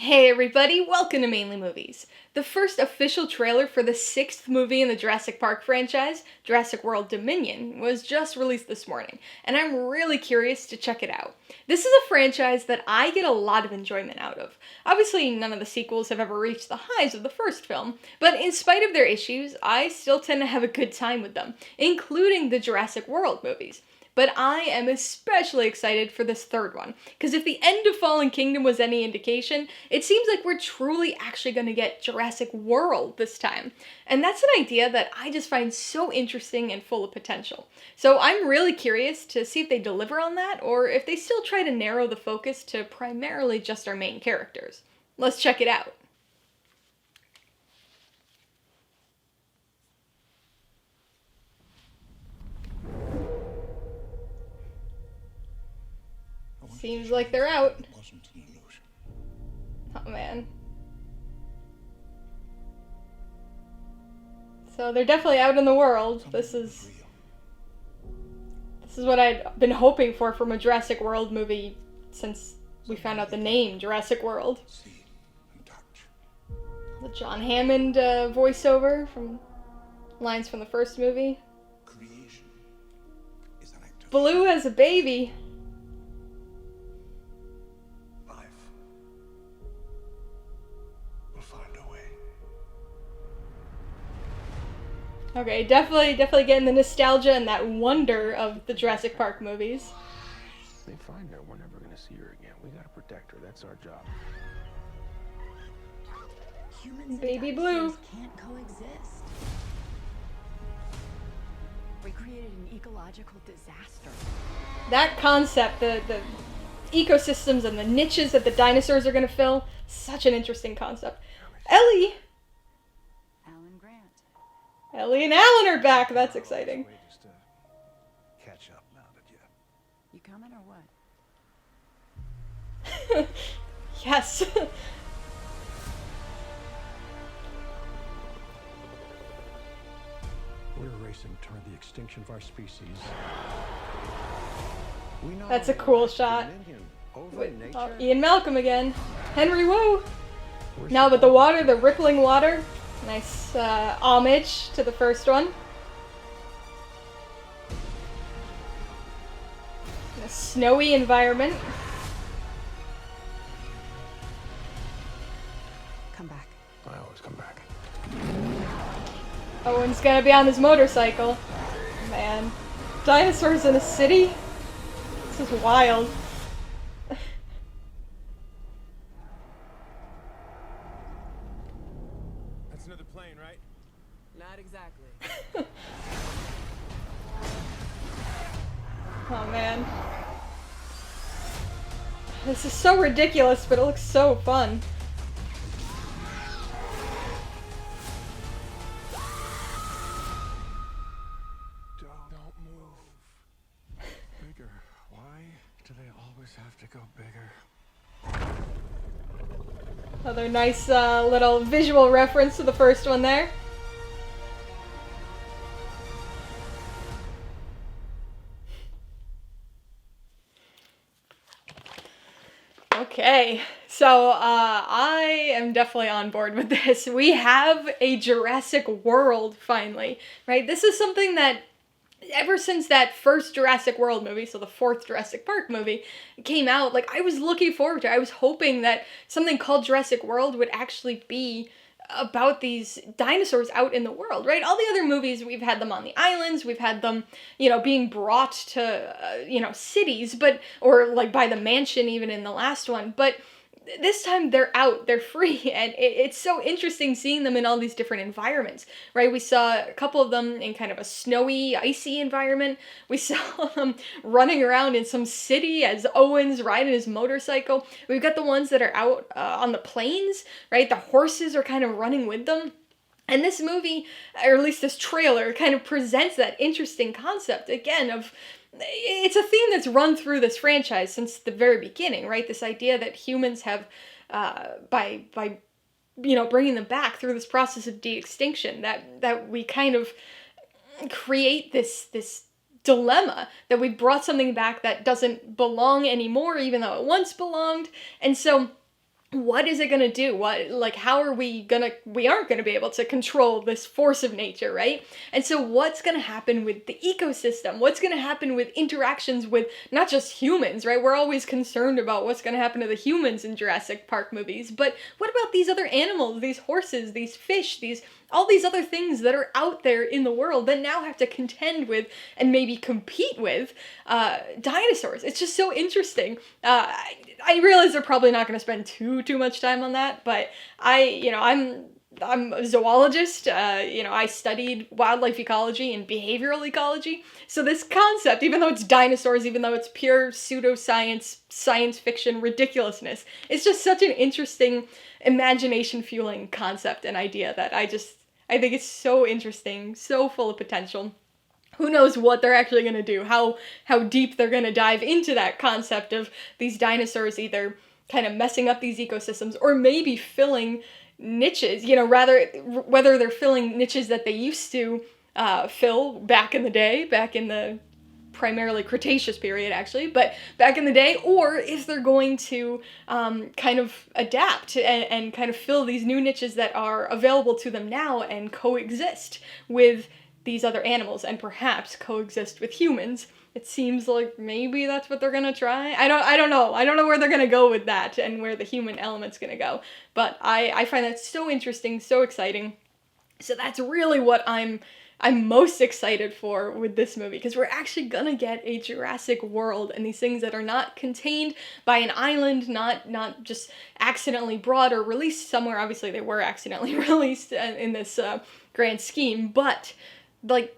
Hey everybody, welcome to Mainely Movies. The first official trailer for the 6th movie in the Jurassic Park franchise, Jurassic World Dominion, was just released this morning, and I'm really curious to check it out. This is a franchise that I get a lot of enjoyment out of. Obviously, none of the sequels have ever reached the highs of the first film, but in spite of their issues, I still tend to have a good time with them, including the Jurassic World movies. But I am especially excited for this third one, because if the end of Fallen Kingdom was any indication, it seems like we're truly actually going to get Jurassic World this time. And that's an idea that I just find so interesting and full of potential. So I'm really curious to see if they deliver on that, or if they still try to narrow the focus to primarily just our main characters. Let's check it out. Seems like they're out. Oh man. So they're definitely out in the world. This is what I'd been hoping for from a Jurassic World movie since we found out the name Jurassic World. The John Hammond voiceover from lines from the first movie. Blue has a baby. Okay, definitely getting the nostalgia and that wonder of the Jurassic Park movies. They find her, we're never gonna see her again. We gotta protect her, that's our job. Humans Baby and Blue can't coexist. We created an ecological disaster. That concept, the ecosystems and the niches that the dinosaurs are gonna fill, such an interesting concept. Ellie and Alan are back. That's exciting. Catch up now that you coming or what? Yes. we're racing toward the extinction of our species. That's a cool shot. Ian Malcolm again. Henry Wu. Now with the water, the rippling water. Nice homage to the first one. A snowy environment. Come back. I always come back. Owen's gonna be on his motorcycle. Man. Dinosaurs in a city? This is wild. Another plane, right? Not exactly. Oh man. This is so ridiculous, but it looks so fun. Don't move. Bigger. Why do they always have to go bigger? Another nice little visual reference to the first one there. Okay, so I am definitely on board with this. We have a Jurassic World finally, right? This is something that ever since that first Jurassic World movie, so the 4th Jurassic Park movie, came out, like, I was looking forward to it. I was hoping that something called Jurassic World would actually be about these dinosaurs out in the world, right? All the other movies, we've had them on the islands, we've had them, being brought to, cities, or like by the mansion even in the last one, but this time they're out, they're free, and it's so interesting seeing them in all these different environments, right? We saw a couple of them in kind of a snowy, icy environment. We saw them running around in some city as Owen's riding his motorcycle. We've got the ones that are out on the plains, right? The horses are kind of running with them. And this movie, or at least this trailer, kind of presents that interesting concept, again, of it's a theme that's run through this franchise since the very beginning, right? This idea that humans have, by bringing them back through this process of de-extinction, that we kind of create this dilemma that we brought something back that doesn't belong anymore, even though it once belonged. And so what is it gonna do? How are we aren't gonna be able to control this force of nature, right? And so what's gonna happen with the ecosystem? What's gonna happen with interactions with not just humans, right? We're always concerned about what's gonna happen to the humans in Jurassic Park movies, but what about these other animals, these horses, these fish, all these other things that are out there in the world that now have to contend with and maybe compete with dinosaurs? It's just so interesting. I realize they're probably not going to spend too much time on that, but I'm a zoologist. I studied wildlife ecology and behavioral ecology. So this concept, even though it's dinosaurs, even though it's pure pseudoscience, science fiction ridiculousness, it's just such an interesting imagination fueling concept and idea that I think it's so interesting, so full of potential. Who knows what they're actually going to do, how deep they're going to dive into that concept of these dinosaurs either kind of messing up these ecosystems or maybe filling niches, whether they're filling niches that they used to fill back in the day, back in the primarily Cretaceous period actually, but back in the day, or if they're going to kind of adapt and kind of fill these new niches that are available to them now and coexist with these other animals and perhaps coexist with humans. It seems like maybe that's what they're gonna try. I don't know. I don't know where they're gonna go with that and where the human element's gonna go. But I find that so interesting, so exciting. So that's really what I'm most excited for with this movie, because we're actually gonna get a Jurassic World and these things that are not contained by an island, not just accidentally brought or released somewhere. Obviously they were accidentally released in this grand scheme, but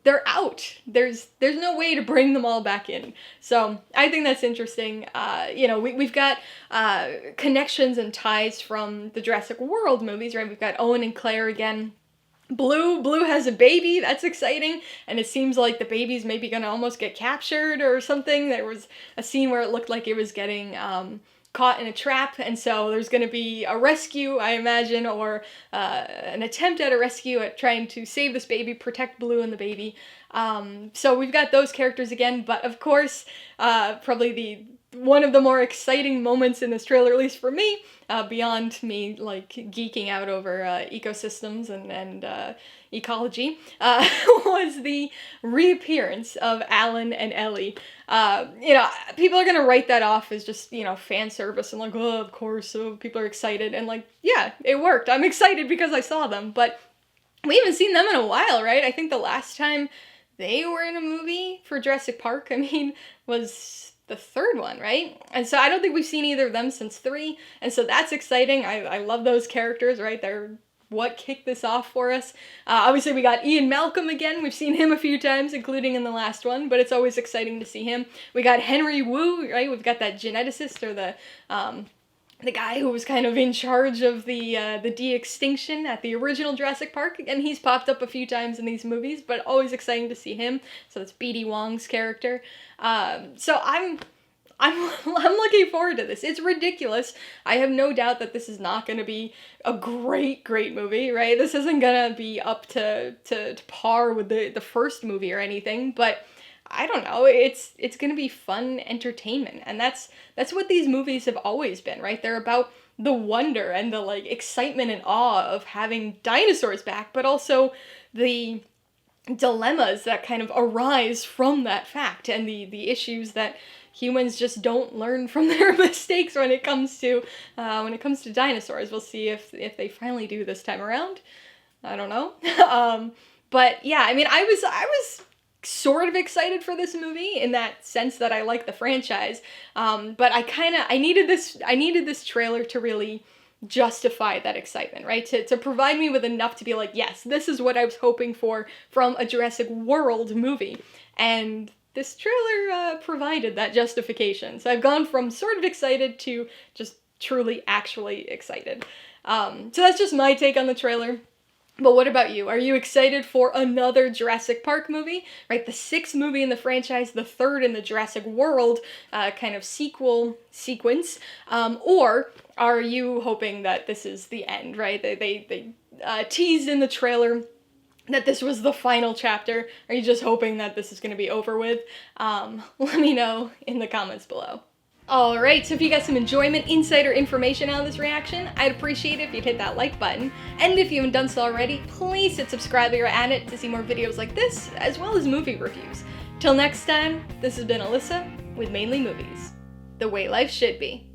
they're out. There's no way to bring them all back in. So I think that's interesting. We've got connections and ties from the Jurassic World movies, right? We've got Owen and Claire again. Blue has a baby. That's exciting. And it seems like the baby's maybe gonna almost get captured or something. There was a scene where it looked like it was getting caught in a trap, and so there's going to be a rescue, I imagine, or an attempt at a rescue at trying to save this baby, protect Blue and the baby. So we've got those characters again, but of course, probably one of the more exciting moments in this trailer, at least for me, beyond me geeking out over ecosystems and ecology, was the reappearance of Alan and Ellie. People are gonna write that off as just, fan service and oh, of course, so people are excited, and yeah, it worked. I'm excited because I saw them, but we haven't seen them in a while, right? I think the last time they were in a movie for Jurassic Park, was the third one, right? And so I don't think we've seen either of them since 3, and so that's exciting. I love those characters, right? They're what kicked this off for us. Obviously, we got Ian Malcolm again. We've seen him a few times, including in the last one, but it's always exciting to see him. We got Henry Wu, right? We've got that geneticist, or the guy who was kind of in charge of the de-extinction at the original Jurassic Park, and he's popped up a few times in these movies, but always exciting to see him. So that's B.D. Wong's character. So I'm looking forward to this. It's ridiculous. I have no doubt that this is not going to be a great movie, right? This isn't going to be up to par with the first movie or anything, but I don't know. It's going to be fun entertainment, and that's what these movies have always been, right? They're about the wonder and the excitement and awe of having dinosaurs back, but also the dilemmas that kind of arise from that fact and the issues that humans just don't learn from their mistakes when it comes to dinosaurs. We'll see if they finally do this time around. I don't know. But yeah, I mean, I was sort of excited for this movie in that sense that I like the franchise. But I needed this trailer to really justify that excitement, right? To provide me with enough to be like, yes, this is what I was hoping for from a Jurassic World movie. And this trailer provided that justification. So I've gone from sort of excited to just truly, actually excited. So that's just my take on the trailer. But what about you? Are you excited for another Jurassic Park movie? Right, the 6th movie in the franchise, the 3rd in the Jurassic World kind of sequel sequence. Or are you hoping that this is the end, right? They teased in the trailer that this was the final chapter. Are you just hoping that this is going to be over with? Let me know in the comments below. Alright, so if you got some enjoyment, insight, or information out of this reaction, I'd appreciate it if you'd hit that like button. And if you haven't done so already, please hit subscribe if you're at it to see more videos like this, as well as movie reviews. Till next time, this has been Alyssa with Mainly Movies. The way life should be.